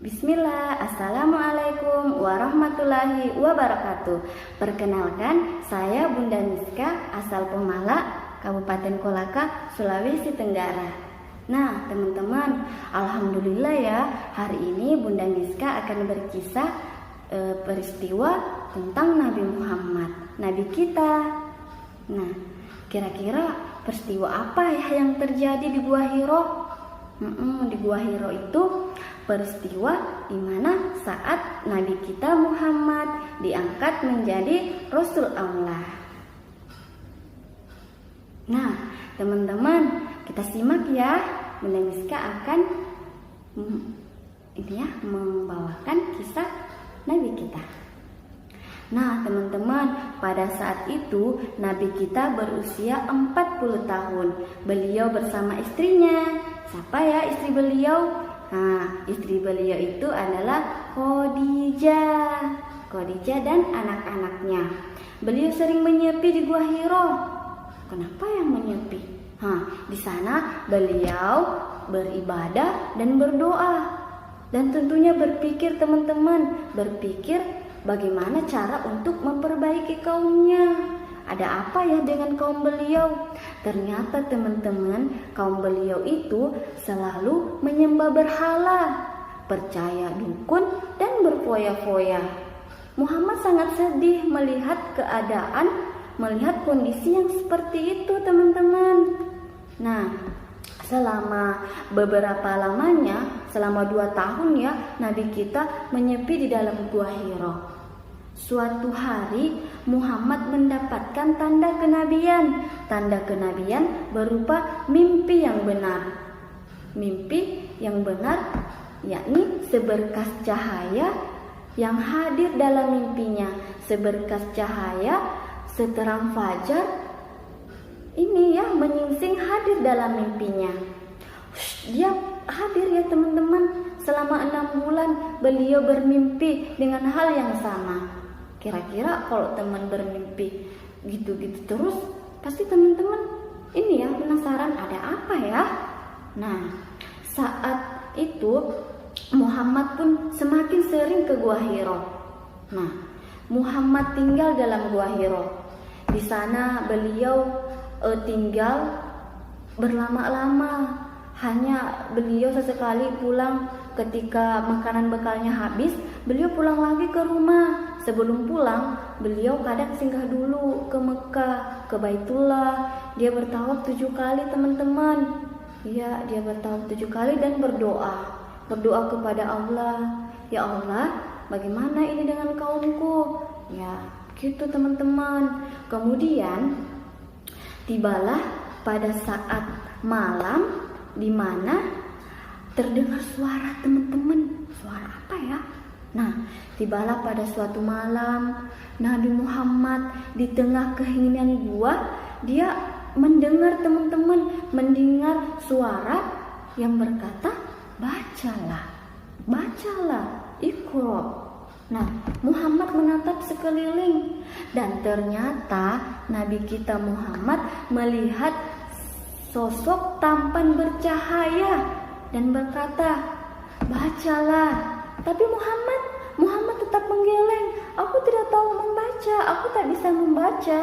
Bismillah, Assalamualaikum warahmatullahi wabarakatuh. Perkenalkan, saya Bunda Miska, asal Pemala, Kabupaten Kolaka, Sulawesi Tenggara. Nah, teman-teman, alhamdulillah ya, hari ini Bunda Miska akan berkisah peristiwa tentang Nabi Muhammad, Nabi kita. Nah, kira-kira peristiwa apa ya yang terjadi di Gua Hiro? Di Gua Hiro itu peristiwa di mana saat Nabi kita Muhammad diangkat menjadi Rasul Allah. Nah, teman-teman, kita simak ya. Bunda Miska akan membawakan kisah Nabi kita. Nah, teman-teman, pada saat itu Nabi kita berusia 40 tahun. Beliau bersama istrinya. Siapa ya istri beliau? Nah, istri beliau itu adalah Khadijah dan anak-anaknya. Beliau sering menyepi di Gua Hiro. Kenapa yang menyepi? Di sana beliau beribadah dan berdoa. Dan tentunya berpikir bagaimana cara untuk memperbaiki kaumnya. Ada apa ya dengan kaum beliau? Ternyata teman-teman, kaum beliau itu selalu menyembah berhala, percaya dukun dan berfoya-foya. Muhammad sangat sedih melihat kondisi yang seperti itu, teman-teman. Nah, selama beberapa lamanya, selama 2 tahun ya, Nabi kita menyepi di dalam Gua Hiro. Suatu hari Muhammad mendapatkan tanda kenabian. Tanda kenabian berupa mimpi yang benar. Mimpi yang benar yakni seberkas cahaya yang hadir dalam mimpinya. Seberkas cahaya seterang fajar menyingsing hadir dalam mimpinya. Dia hadir ya teman-teman. Selama 6 bulan beliau bermimpi dengan hal yang sama. Kira-kira kalau teman bermimpi gitu-gitu terus, pasti teman-teman penasaran ada apa ya? Nah, saat itu Muhammad pun semakin sering ke Gua Hiro. Nah, Muhammad tinggal dalam Gua Hiro. Di sana beliau tinggal berlama-lama. Hanya beliau sesekali pulang ketika makanan bekalnya habis, beliau pulang lagi ke rumah. Sebelum pulang, beliau kadang singgah dulu ke Mekah, ke Baitullah. Dia bertawaf 7 kali, teman-teman. Iya, dia bertawaf 7 kali dan berdoa kepada Allah. Ya Allah, bagaimana ini dengan kaumku? Ya, gitu teman-teman. Kemudian tibalah pada saat malam di mana terdengar suara, teman-teman. Suara apa ya? Nah, tibalah pada suatu malam Nabi Muhammad di tengah keheningan gua, dia mendengar mendengar suara yang berkata, bacalah, Iqra. Nah, Muhammad menatap sekeliling dan ternyata Nabi kita Muhammad melihat sosok tampan bercahaya dan berkata, bacalah. Tapi Muhammad tetap menggeleng. Aku tidak tahu membaca, aku tak bisa membaca.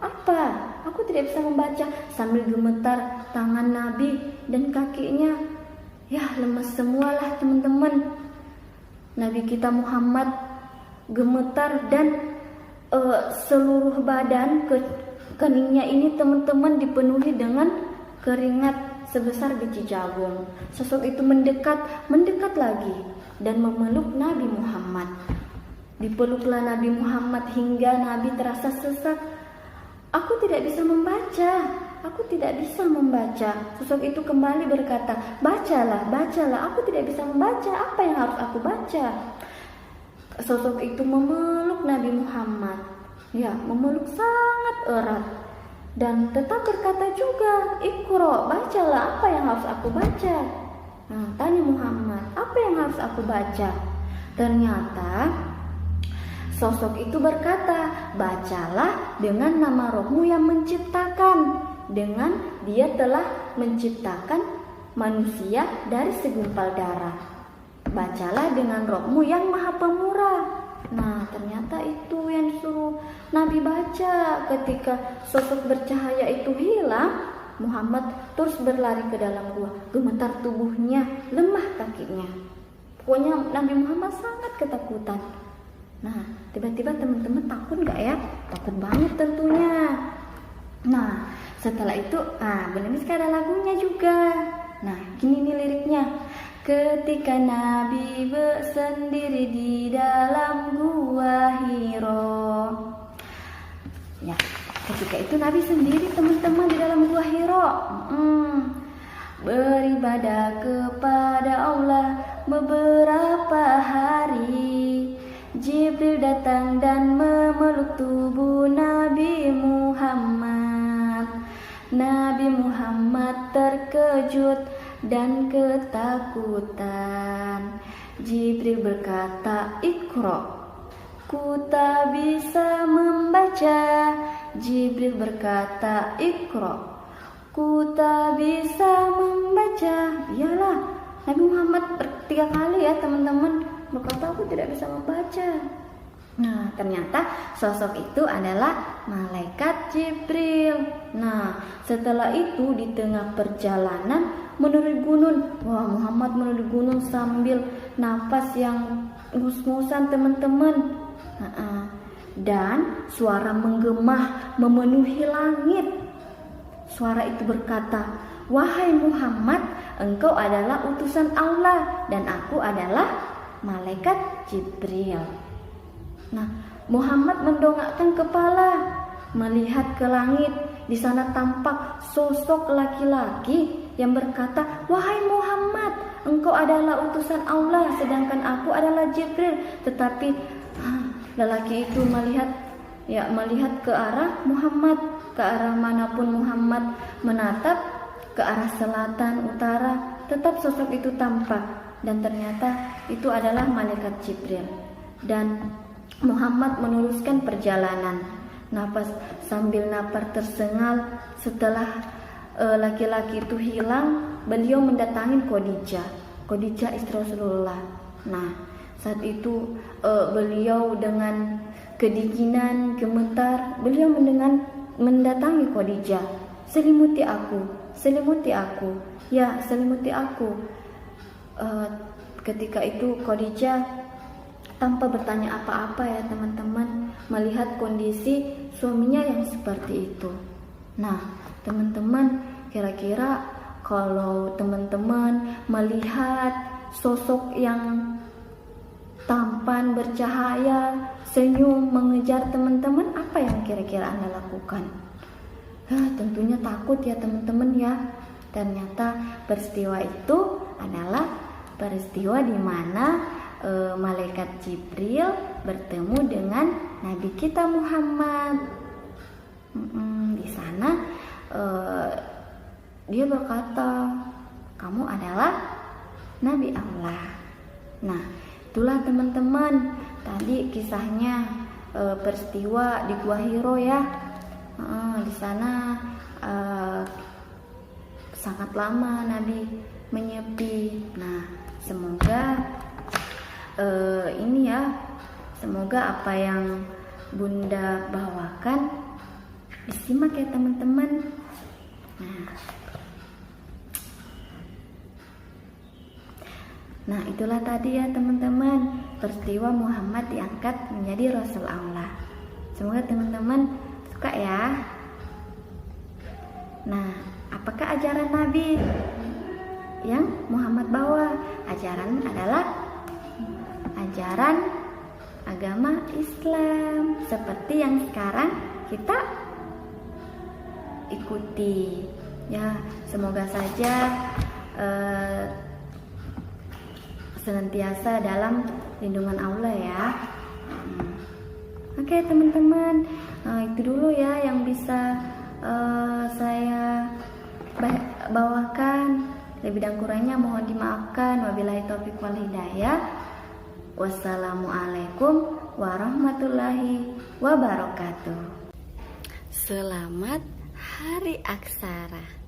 Apa? Aku tidak bisa membaca. Sambil gemetar tangan Nabi dan kakinya. Ya, lemas semualah teman-teman. Nabi kita Muhammad gemetar dan seluruh badan keningnya ini teman-teman dipenuhi dengan keringat sebesar biji jagung. Sosok itu mendekat lagi dan memeluk Nabi Muhammad. Dipeluklah Nabi Muhammad hingga Nabi terasa sesak. Aku tidak bisa membaca. Sosok itu kembali berkata, bacalah. Aku tidak bisa membaca. Apa yang harus aku baca? Sosok itu memeluk Nabi Muhammad. Ya, memeluk sangat erat. Dan tetap berkata juga, Iqra, bacalah, apa yang harus aku baca? Nah, tanya Muhammad, apa yang harus aku baca? Ternyata sosok itu berkata, bacalah dengan nama Rohmu yang menciptakan. Dengan dia telah menciptakan manusia dari segumpal darah. bacalah dengan rohmu yang maha pemurah. Nah, ternyata itu yang disuruh Nabi baca. Ketika sosok bercahaya itu hilang, Muhammad terus berlari ke dalam gua. Gemetar tubuhnya, lemah kakinya. Pokoknya Nabi Muhammad sangat ketakutan. Nah, tiba-tiba teman-teman takut gak ya? Takut banget tentunya. Nah, setelah itu, Bunda Miska ada lagunya juga. Nah, gini nih liriknya. Ketika Nabi bersendiri di dalam gua Hiro. Ya, ketika itu Nabi sendiri teman-teman di dalam gua Hiro. Beribadah kepada Allah beberapa hari. Jibril datang dan memeluk tubuh Nabi Muhammad. Nabi Muhammad terkejut dan ketakutan. Jibril berkata, "Iqra." Ku tak bisa membaca. Jibril berkata, "Iqra." Ku tak bisa membaca. Iyalah, Nabi Muhammad 3 kali ya teman-teman berkata, "Aku tidak bisa membaca." Nah, ternyata sosok itu adalah malaikat Jibril. Nah, setelah itu di tengah perjalanan menuju gunung, Muhammad menuju gunung sambil napas yang ngus-ngusan teman-teman. Dan suara menggema memenuhi langit. Suara itu berkata, "Wahai Muhammad, engkau adalah utusan Allah dan aku adalah malaikat Jibril." Nah, Muhammad mendongakkan kepala, melihat ke langit. Di sana tampak sosok laki-laki yang berkata, "Wahai Muhammad, engkau adalah utusan Allah, sedangkan aku adalah Jibril." Tetapi lelaki itu melihat ke arah Muhammad, ke arah manapun Muhammad menatap, ke arah selatan, utara, tetap sosok itu tampak. Dan ternyata itu adalah malaikat Jibril. Dan Muhammad meneruskan perjalanan. Sambil napas tersengal. Setelah laki-laki itu hilang, beliau mendatangi Khadijah istri Rasulullah. Nah, saat itu beliau dengan kedinginan, gemetar, beliau mendatangi Khadijah. Selimuti aku." Ya, selimuti aku. Ketika itu Khadijah tanpa bertanya apa-apa ya teman-teman, melihat kondisi suaminya yang seperti itu. Nah, teman-teman, kira-kira kalau teman-teman melihat sosok yang tampan, bercahaya, senyum, mengejar teman-teman, apa yang kira-kira Anda lakukan? Tentunya takut ya teman-teman ya. Ternyata peristiwa itu adalah peristiwa di mana malaikat Jibril bertemu dengan Nabi kita Muhammad. Di sana dia berkata, "Kamu adalah Nabi Allah." Nah, itulah teman-teman tadi kisahnya, peristiwa di Gua Hiro ya. Di sana sangat lama Nabi menyepi. Nah, semoga semoga apa yang Bunda bawakan disimak ya teman-teman. Nah, itulah tadi ya teman-teman, peristiwa Muhammad diangkat menjadi Rasul Allah. Semoga teman-teman suka ya. Nah, apakah ajaran Nabi yang Muhammad bawa? Ajaran adalah ajaran agama Islam seperti yang sekarang kita ikuti. Ya, semoga saja senantiasa dalam lindungan Allah ya. Oke teman-teman, itu dulu ya yang bisa saya bawakan. Lebih dan kurangnya mohon dimaafkan. Wabillahi taufiq wal hidayah. Wassalamualaikum warahmatullahi wabarakatuh. Selamat Hari Aksara.